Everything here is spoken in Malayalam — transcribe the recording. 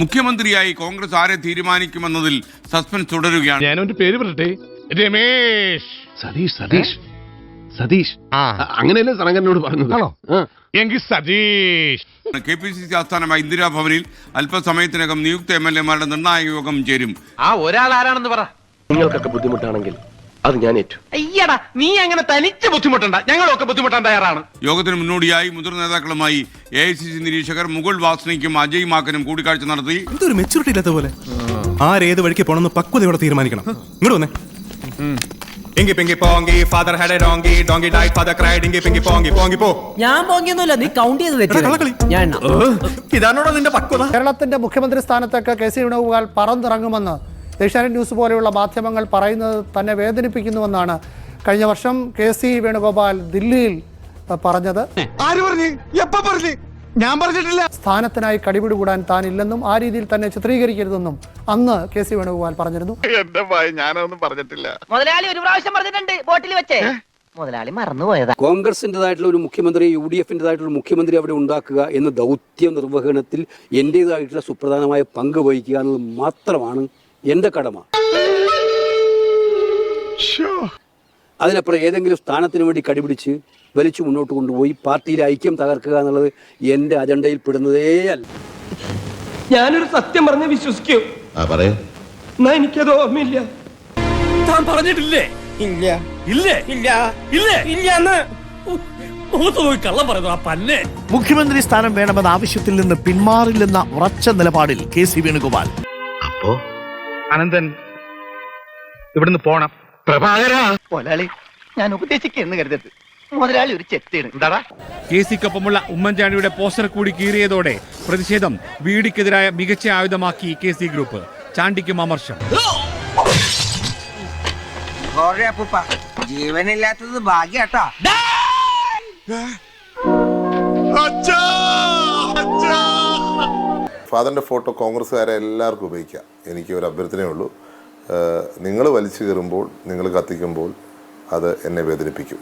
മുഖ്യമന്ത്രിയായി കോൺഗ്രസ് ആരെ തീരുമാനിക്കുമെന്നതിൽ സസ്പെൻസ് തുടരുകയാണ്. ഞാനൊരു പേര് പറയട്ടെ, രമേശ്. സതീഷ് അങ്ങനെയല്ലേ സനകരനോട് പറഞ്ഞത്? എങ്കിൽ സതീഷ്. KPCC ആസ്ഥാനമായ ഇന്ദിരാഭവനിൽ അല്പസമയത്തിനകം നിയുക്ത MLA-മാരുടെ നിർണായക യോഗം ചേരും. ആ ഒരാൾ ആരാണെന്ന് പറ. നിങ്ങൾക്കൊക്കെ ബുദ്ധിമുട്ടാണെങ്കിൽ അത് ഞാൻ ഏറ്റു. അയ്യടാ, നീ അങ്ങനെ തനിച്ച് ബുദ്ധിമുട്ടണ്ട, ഞങ്ങളൊക്കെ ബുദ്ധിമുട്ടാൻ തയ്യാറാണ്. യോഗത്തിന് മുന്നോടിയായി മുതിർന്ന നേതാക്കളുമായി AICC നിരീക്ഷകർ മുകുൾ വാസ്നിക്കും അജയ് മാക്കനും കൂടിക്കാഴ്ച നടത്തി. ഇതൊരു മെച്ചൂരിറ്റി ഇല്ലാത്ത പോലെ ആരേത് വഴിക്ക് പോണെന്ന് പക്വതയോടെ തീരുമാനിക്കണം. ഇങ്ങോട്ട് വന്നേ. Inky pinky ponky father had a donkey donkey died father cried inky pinky പോങ്കി പോങ്കി പോ. ഞാൻ പോങ്ങിയൊന്നുമില്ല, നീ കൗണ്ട് ചെയ്ത് ഇതാണോടാ നിന്റെ പക്വത? കേരളത്തിന്റെ മുഖ്യമന്ത്രി സ്ഥാനത്തൊക്കെ KC വേണുഗോപാൽ പറന്നിറങ്ങുമെന്ന് ഏഷ്യാനെറ്റ് ന്യൂസ് പോലെയുള്ള മാധ്യമങ്ങൾ പറയുന്നത് തന്നെ വേദനിപ്പിക്കുന്നുവെന്നാണ് കഴിഞ്ഞ വർഷം KC വേണുഗോപാൽ ദില്ലിയിൽ പറഞ്ഞത്. ഞാൻ പറഞ്ഞിട്ടില്ല. സ്ഥാനത്തിനായി കടിപിടി കൂടാൻ താനില്ലെന്നും ആ രീതിയിൽ തന്നെ ചിത്രീകരിക്കരുതെന്നും അന്ന് KC വേണുഗോപാൽ പറഞ്ഞിരുന്നു. എന്റെ ഭയം, ഞാനൊന്നും പറഞ്ഞിട്ടില്ല. മുതലാളി ഒരു പ്രാവശ്യം പറഞ്ഞിട്ടുണ്ട് ബോട്ടിൽ വെച്ചേ. മുതലാളി മറന്നുപോയതാ. കോൺഗ്രസിൻ്റെതായിട്ടുള്ള ഒരു മുഖ്യമന്ത്രി, UDF-ൻ്റെതായിട്ടുള്ള മുഖ്യമന്ത്രി അവിടെ ഉണ്ടാക്കുക എന്ന ദൗത്യ നിർവഹണത്തിൽ എൻ്റേതായിട്ടുള്ള സുപ്രധാനമായ പങ്ക് വഹിക്കുക എന്നത് മാത്രമാണ് എൻ്റെ കടമ. അതിനപ്പുറം ഏതെങ്കിലും സ്ഥാനത്തിന് വേണ്ടി കടിപിടിച്ച് വലിച്ചു മുന്നോട്ട് കൊണ്ടുപോയി പാർട്ടിയിലെ ഐക്യം തകർക്കുക എന്നുള്ളത് എൻ്റെ അജണ്ടയിൽ പെടുന്നതേ അല്ല. ഞാനൊരു സത്യം പറഞ്ഞ് വിശ്വസിക്കൂ. എന്നാ എനിക്കത് ഓർമ്മയില്ല. താൻ പറഞ്ഞിട്ടില്ലേ? ഇല്ല ഇല്ലേ? ഇല്ല ഇല്ലേ? ഇല്ല. മുഖത്ത് പോയി കള്ളം പറയുന്നു ആ പന്നെ. മുഖ്യമന്ത്രി സ്ഥാനം വേണമെന്ന ആവശ്യത്തിൽ നിന്ന് പിന്മാറില്ലെന്ന ഉറച്ച നിലപാടിൽ KC വേണുഗോപാൽ. അപ്പോ അനന്തൻ ഇവിടുന്ന് പോണം. മുതലാളി, ഞാൻ ഉപദേശിക്കുന്നു കരുതരുത്. മുതലാളി ഒരു ചെത്തിയാണ്. എന്താടാ? KC-ക്കൊപ്പമുള്ള ഉമ്മൻചാണ്ടിയുടെ പോസ്റ്റർ കൂടി കീറിയതോടെ പ്രതിഷേധം വീടിക്കെതിരായ മികച്ച ആയുധമാക്കി KC ഗ്രൂപ്പ്. ചാണ്ടിക്കും അമർഷം. ജീവനില്ലാത്തത് ഭാഗ്യാട്ടാ. ഫാദറിൻ്റെ ഫോട്ടോ കോൺഗ്രസ്സുകാരെ എല്ലാവർക്കും ഉപയോഗിക്കാം. എനിക്ക് ഒരു അഭ്യർത്ഥനയേ ഉള്ളൂ. നിങ്ങൾ വലിച്ചു കയറുമ്പോൾ, നിങ്ങൾ കത്തിക്കുമ്പോൾ അത് എന്നെ വേദനിപ്പിക്കും.